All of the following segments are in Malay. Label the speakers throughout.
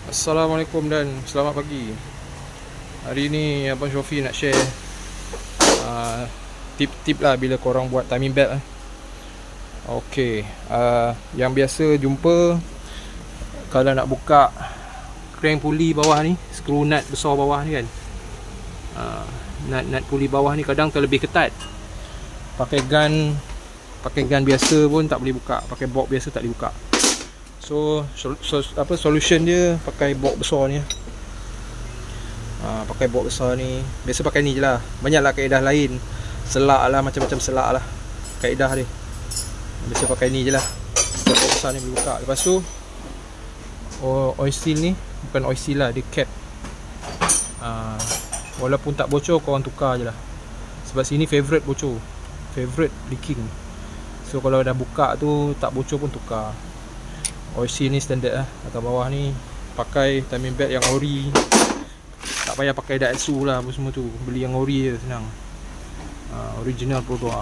Speaker 1: Assalamualaikum dan selamat pagi. Hari ni Abang Syofi nak share tip-tip lah bila korang buat timing belt lah. Okey, yang biasa jumpa kalau nak buka crank puli bawah ni, skru nut besar bawah ni kan, nut puli bawah ni kadang terlebih ketat. Pakai gun biasa pun tak boleh buka, pakai bolt biasa tak boleh buka. So solution dia pakai bolt besar ni. Pakai bolt besar ni. Biasa pakai ni je lah. Banyaklah kaedah lain. Selak lah, macam-macam selak lah kaedah dia. Biasa pakai ni je lah. Bolt besar ni boleh buka. Lepas tu oil seal ni, bukan oil seal lah, dia cap. Walaupun tak bocor, korang tukar je lah. Sebab sini favourite bocor, favourite leaking. So kalau dah buka tu tak bocor pun tukar. Oil seal ni standard lah. Atas bawah ni pakai timing belt yang ori. Tak payah pakai Daihatsu lah apa semua tu. Beli yang ori je, senang. Original produk.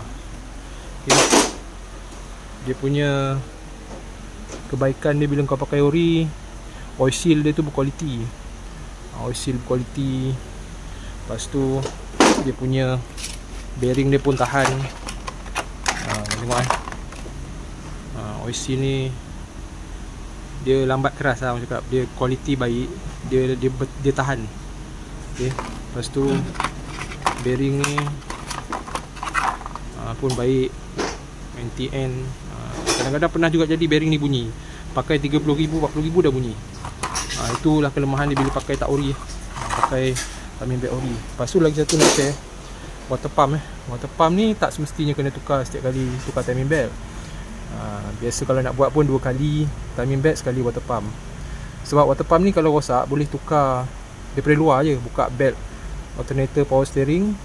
Speaker 1: Okay. Dia punya kebaikan dia bila kau pakai ori, oil seal dia tu berkualiti. Oil seal berkualiti. Lepas tu dia punya bearing dia pun tahan. Tengok oil seal ni dia lambat keras lah, cakap dia kualiti baik, dia tahan. Okey, lepas tu bearing ni pun baik, NTN. Kadang-kadang pernah juga jadi bearing ni bunyi, pakai 30,000 40,000 dah bunyi. Itulah kelemahan dia bila pakai tak ori, pakai timing belt ori. Lepas tu lagi satu nak share, water pump. Water pump ni tak semestinya kena tukar setiap kali tukar timing belt. Biasa kalau nak buat pun 2 kali timing belt, sekali water pump. Sebab water pump ni kalau rosak boleh tukar daripada luar je, buka belt alternator, power steering,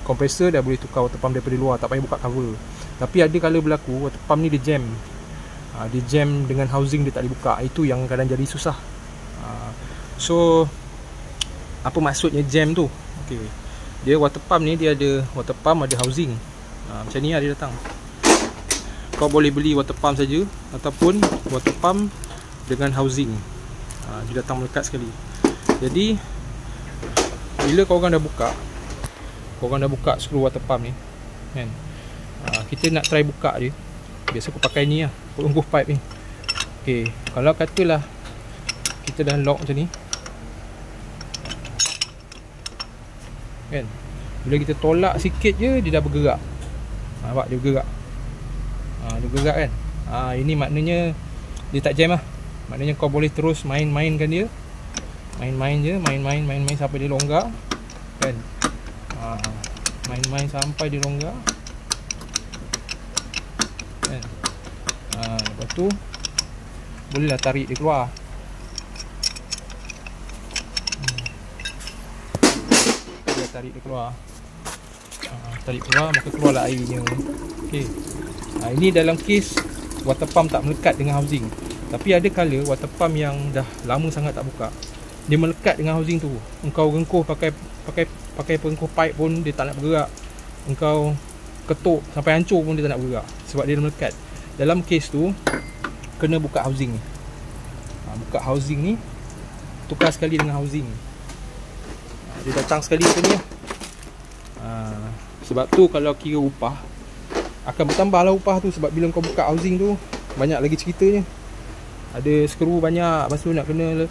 Speaker 1: kompresor, dah boleh tukar water pump daripada luar, tak payah buka cover. Tapi ada kala berlaku water pump ni dia jam. Dia jam dengan housing, dia tak boleh buka. Itu yang kadang jadi susah. So apa maksudnya jam tu? Okey, dia water pump ni dia ada water pump, ada housing. Macam ni lah dia datang. Kau boleh beli water pump saja ataupun water pump dengan housing. Dia datang melekat sekali. Jadi bila korang dah buka skru water pump ni kan, kita nak try buka dia. Biasa aku pakai ni lah, pelungkuh pipe ni. Okey, kalau katalah kita dah lock macam ni kan, bila kita tolak sikit je dia dah bergerak. Nampak dia bergerak. Dia bergerak kan. Ini maknanya dia tak jam lah. Maknanya kau boleh terus main-mainkan dia. Main-main je, main-main sampai dia longgar kan. Main-main sampai dia longgar kan. Lepas tu bolehlah tarik dia keluar. Tarik dia keluar. Tarik keluar, maka keluarlah airnya. Okey. Ini dalam kes water pump tak melekat dengan housing. Tapi ada kala water pump yang dah lama sangat tak buka, dia melekat dengan housing tu. Engkau rengkuh pakai pengkuh pipe pun dia tak nak bergerak. Engkau ketuk sampai hancur pun dia tak nak bergerak, sebab dia dah melekat. Dalam kes tu kena buka housing ni. Buka housing ni, tukar sekali dengan housing. Dia datang sekali macam ni. Sebab tu kalau kira upah akan bertambah lah upah tu. Sebab bila kau buka housing tu banyak lagi ceritanya. Ada skru banyak, lepas tu nak kena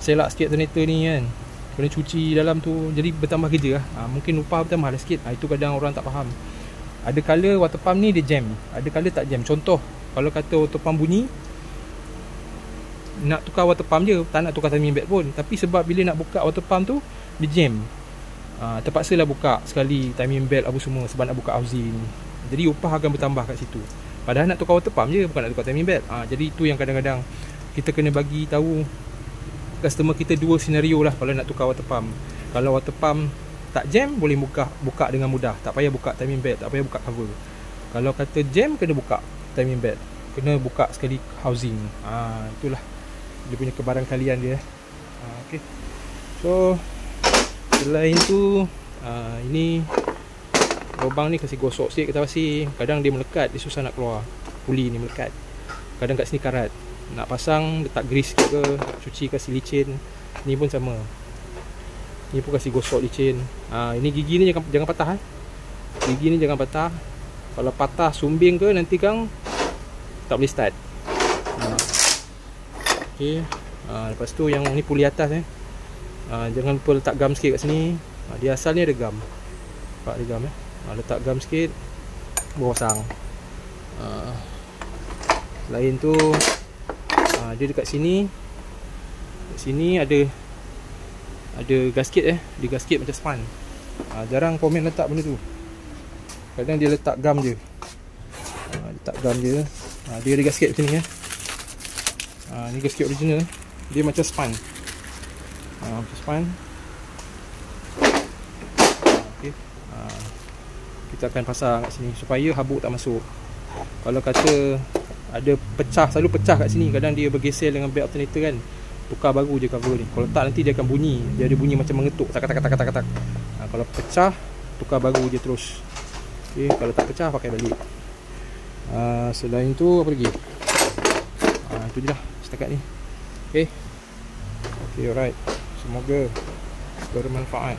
Speaker 1: selak sikit alternator ni kan, kena cuci dalam tu, jadi bertambah kerja lah. Mungkin upah bertambah lah sikit. Itu kadang orang tak faham. Ada kala water pump ni dia jam, ada kala tak jam. Contoh, kalau kata water pump bunyi, nak tukar water pump je, tak nak tukar timing belt pun. Tapi sebab bila nak buka water pump tu dia jam, terpaksalah buka sekali timing belt apa semua, sebab nak buka housing. Jadi upah akan bertambah kat situ. Padahal nak tukar water pump je, bukan nak tukar timing belt. Jadi itu yang kadang-kadang kita kena bagi tahu customer kita dua senario lah kalau nak tukar water pump. Kalau water pump tak jam, boleh buka dengan mudah, tak payah buka timing belt, tak payah buka cover. Kalau kata jam, kena buka timing belt, kena buka sekali housing. Itulah dia punya kebarangkalian dia. Okay. So selain tu, ini lubang ni kasi gosok sikit kita pasti. Kadang dia melekat, dia susah nak keluar. Puli ni melekat. Kadang kat sini karat. Nak pasang letak grease sikit ke, cuci kasih licin. Ni pun sama. Ni pun kasih gosok licin. Ini gigi ni jangan patah Gigi ni jangan patah. Kalau patah sumbing ke nanti kang tak boleh start. Okey. Lepas tu yang ni puli atas jangan lupa letak gam sikit kat sini. Dia asalnya ada gam. Nampak ada gam letak gam sikit, baru pasang. Selain tu dia dekat sini. Kat sini ada gasket Dia gasket macam span. Jarang komen letak benda tu. Kadang dia letak gam je. Letak gam je. Dia ada gasket macam ni ni gasket original. Dia macam span. Macam span. Okay. Kita akan pasang kat sini supaya habuk tak masuk. Kalau kata ada pecah, selalu pecah kat sini, kadang dia bergeser dengan belt alternator kan, tukar baru je cover ni. Kalau tak nanti dia akan bunyi. Dia ada bunyi macam mengetuk, tak. Kalau pecah, tukar baru je terus. Okay, kalau tak pecah pakai balik. Selain tu apa lagi? Itu je lah setakat ni. Okay, alright. Semoga bermanfaat.